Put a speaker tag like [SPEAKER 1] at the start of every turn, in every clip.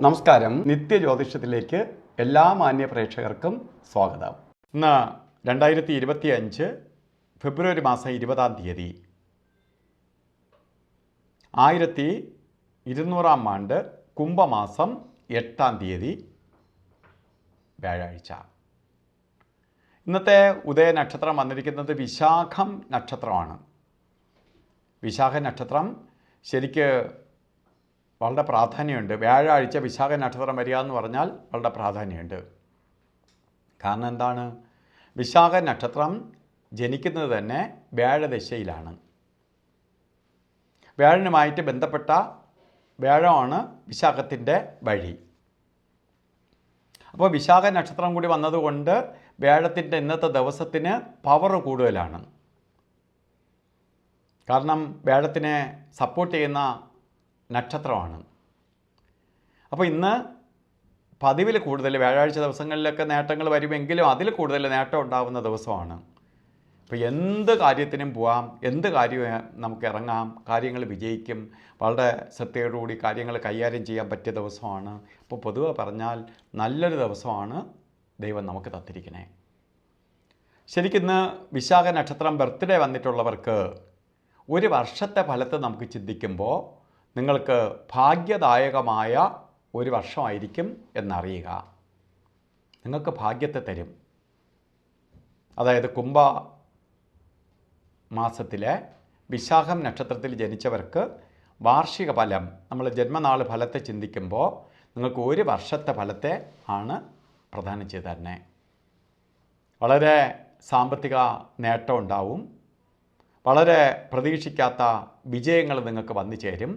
[SPEAKER 1] നമസ്കാരം. നിത്യജ്യോതിഷത്തിലേക്ക് എല്ലാ മാന്യ പ്രേക്ഷകർക്കും സ്വാഗതം. ഇന്ന് 2025 ഫെബ്രുവരി മാസം 20-ാം തീയതി 1200-ാം ആണ്ട് കുംഭമാസം 8-ാം തീയതി വ്യാഴാഴ്ച. ഇന്നത്തെ ഉദയ നക്ഷത്രം വന്നിരിക്കുന്നത് വിശാഖം നക്ഷത്രമാണ്. വിശാഖ നക്ഷത്രം ശരിക്ക് വളരെ പ്രാധാന്യമുണ്ട്. വ്യാഴാഴ്ച വിശാഖ നക്ഷത്രം വരിക എന്ന് പറഞ്ഞാൽ വളരെ പ്രാധാന്യമുണ്ട്. കാരണം എന്താണ്? വിശാഖ നക്ഷത്രം ജനിക്കുന്നത് തന്നെ വ്യാഴദശയിലാണ്. വ്യാഴനുമായിട്ട് ബന്ധപ്പെട്ട വ്യാഴമാണ് വിശാഖത്തിൻ്റെ വഴി. അപ്പോൾ വിശാഖ നക്ഷത്രം കൂടി വന്നതുകൊണ്ട് വ്യാഴത്തിൻ്റെ ഇന്നത്തെ ദിവസത്തിന് പവർ കൂടുതലാണ്. കാരണം വ്യാഴത്തിനെ സപ്പോർട്ട് ചെയ്യുന്ന നക്ഷത്രമാണ്. അപ്പോൾ ഇന്ന് പതിവിൽ കൂടുതൽ വ്യാഴാഴ്ച ദിവസങ്ങളിലൊക്കെ നേട്ടങ്ങൾ വരുമെങ്കിലും അതിൽ കൂടുതൽ നേട്ടം ഉണ്ടാകുന്ന ദിവസമാണ്. അപ്പോൾ എന്ത് കാര്യത്തിനും പോവാം, എന്ത് കാര്യവും നമുക്ക് ഇറങ്ങാം, കാര്യങ്ങൾ വിജയിക്കും. വളരെ ശ്രദ്ധയോടുകൂടി കാര്യങ്ങൾ കൈകാര്യം ചെയ്യാൻ പറ്റിയ ദിവസമാണ്. അപ്പോൾ പൊതുവെ പറഞ്ഞാൽ നല്ലൊരു ദിവസമാണ് ദൈവം നമുക്ക് തന്നിരിക്കണേ. ശരിക്കിന്ന് വിശാഖ നക്ഷത്രം ബർത്ത്ഡേ വന്നിട്ടുള്ളവർക്ക് ഒരു വർഷത്തെ ഫലത്തെ നമുക്ക് ചിന്തിക്കുമ്പോൾ നിങ്ങൾക്ക് ഭാഗ്യദായകമായ ഒരു വർഷമായിരിക്കും എന്നറിയുക. നിങ്ങൾക്ക് ഭാഗ്യത്തെ തരും. അതായത് കുംഭ മാസത്തിലെ വിശാഖം നക്ഷത്രത്തിൽ ജനിച്ചവർക്ക് വാർഷിക ഫലം, നമ്മൾ ജന്മനാൾ ഫലത്തെ ചിന്തിക്കുമ്പോൾ നിങ്ങൾക്ക് ഒരു വർഷത്തെ ഫലത്തെ ആണ് പ്രദാനം ചെയ്ത് തന്നെ. വളരെ സാമ്പത്തിക നേട്ടം ഉണ്ടാവും. വളരെ പ്രതീക്ഷിക്കാത്ത വിജയങ്ങൾ നിങ്ങൾക്ക് വന്നു ചേരും.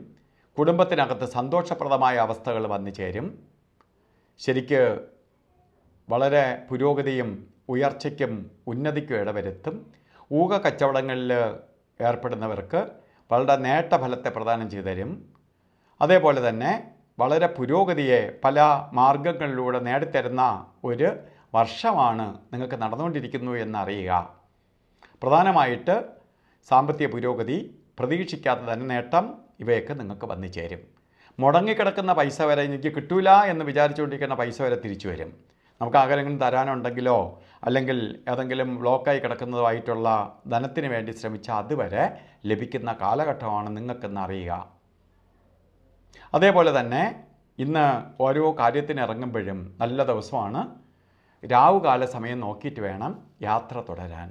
[SPEAKER 1] കുടുംബത്തിനകത്ത് സന്തോഷപ്രദമായ അവസ്ഥകൾ വന്നു ചേരും. ശരിക്ക് വളരെ പുരോഗതിയും ഉയർച്ചയ്ക്കും ഉന്നതിക്കും ഇടവരുത്തും. ഊഹ കച്ചവടങ്ങളിൽ ഏർപ്പെടുന്നവർക്ക് വളരെ നേട്ടഫലത്തെ പ്രദാനം ചെയ്തു തരും. അതേപോലെ തന്നെ വളരെ പുരോഗതിയെ പല മാർഗങ്ങളിലൂടെ നേടിത്തരുന്ന ഒരു വർഷമാണ് നിങ്ങൾക്ക് നടന്നുകൊണ്ടിരിക്കുന്നു എന്നറിയുക. പ്രധാനമായിട്ട് സാമ്പത്തിക പുരോഗതി, പ്രതീക്ഷിക്കാത്ത തന്നെ നേട്ടം, ഇവയൊക്കെ നിങ്ങൾക്ക് വന്നു ചേരും. മുടങ്ങിക്കിടക്കുന്ന പൈസ വരെ എനിക്ക് കിട്ടൂല എന്ന് വിചാരിച്ചുകൊണ്ടിരിക്കുന്ന പൈസ വരെ തിരിച്ചു വരും. നമുക്ക് ആരെങ്കിലും തരാനുണ്ടെങ്കിലോ അല്ലെങ്കിൽ ഏതെങ്കിലും ബ്ലോക്കായി കിടക്കുന്നതുമായിട്ടുള്ള ധനത്തിന് വേണ്ടി ശ്രമിച്ചാൽ അതുവരെ ലഭിക്കുന്ന കാലഘട്ടമാണ് നിങ്ങൾക്കെന്ന് അറിയുക. അതേപോലെ തന്നെ ഇന്ന് ഓരോ കാര്യത്തിന് ഇറങ്ങുമ്പോഴും നല്ല ദിവസമാണ്. രാവുകാല സമയം നോക്കിയിട്ട് വേണം യാത്ര തുടരാൻ.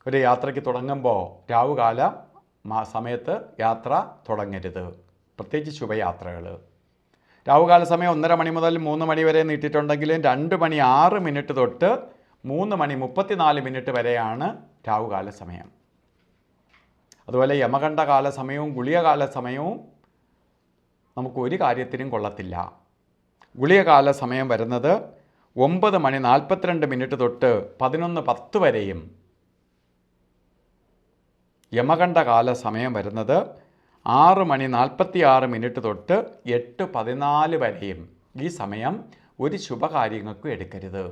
[SPEAKER 1] ഒരു യാത്രയ്ക്ക് തുടങ്ങുമ്പോൾ രാവുകാല സമയത്ത് യാത്ര തുടങ്ങരുത്, പ്രത്യേകിച്ച് ശുഭയാത്രകൾ. രാവുകാല സമയം 1:30 മണി മുതൽ 3 മണി വരെ നീട്ടിയിട്ടുണ്ടെങ്കിലും 2 മണി 6 മിനിറ്റ് തൊട്ട് 3 മണി 34 മിനിറ്റ് വരെയാണ് രാവുകാല സമയം. അതുപോലെ യമകണ്ഠകാല സമയവും ഗുളികകാല സമയവും നമുക്ക് ഒരു കാര്യത്തിനും കൊള്ളത്തില്ല. ഗുളികകാല സമയം വരുന്നത് 9 മണി 42 മിനിറ്റ് തൊട്ട് 11:10 വരെയും യമകണ്ഠകാല സമയം വരുന്നത് 6 മണി 46 മിനിറ്റ് തൊട്ട് 8:14 വരെയും. ഈ സമയം ഒരു ശുഭകാര്യങ്ങൾക്കും എടുക്കരുത്.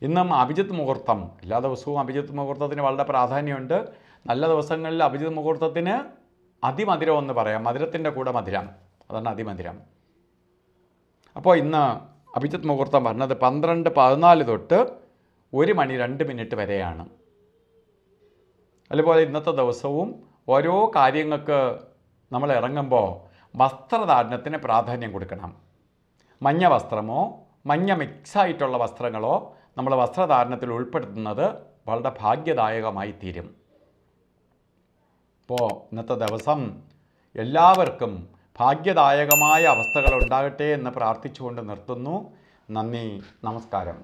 [SPEAKER 1] ഇന്നും അഭിജിത്ത് മുഹൂർത്തം, എല്ലാ ദിവസവും അഭിജിത്ത് മുഹൂർത്തത്തിന് വളരെ പ്രാധാന്യമുണ്ട്. നല്ല ദിവസങ്ങളിൽ അഭിജിത്ത് മുഹൂർത്തത്തിന് അതിമധുരം എന്ന് പറയാം. മധുരത്തിൻ്റെ കൂടെ മധുരം, അതാണ് അതിമധുരം. അപ്പോൾ ഇന്ന് അഭിജിത്ത് മുഹൂർത്തം പറഞ്ഞത് 12:14 തൊട്ട് 1 മണി 2 മിനിറ്റ് വരെയാണ്. അതുപോലെ ഇന്നത്തെ ദിവസവും ഓരോ കാര്യങ്ങൾക്ക് നമ്മൾ ഇറങ്ങുമ്പോൾ വസ്ത്രധാരണത്തിന് പ്രാധാന്യം കൊടുക്കണം. മഞ്ഞ വസ്ത്രമോ മഞ്ഞ മിക്സായിട്ടുള്ള വസ്ത്രങ്ങളോ നമ്മൾ വസ്ത്രധാരണത്തിൽ ഉൾപ്പെടുത്തുന്നത് വളരെ ഭാഗ്യദായകമായി തീരും. അപ്പോൾ ഇന്നത്തെ ദിവസം എല്ലാവർക്കും ഭാഗ്യദായകമായ അവസ്ഥകൾ ഉണ്ടാകട്ടെ എന്ന് പ്രാർത്ഥിച്ചുകൊണ്ട് നിർത്തുന്നു. നന്ദി, നമസ്കാരം.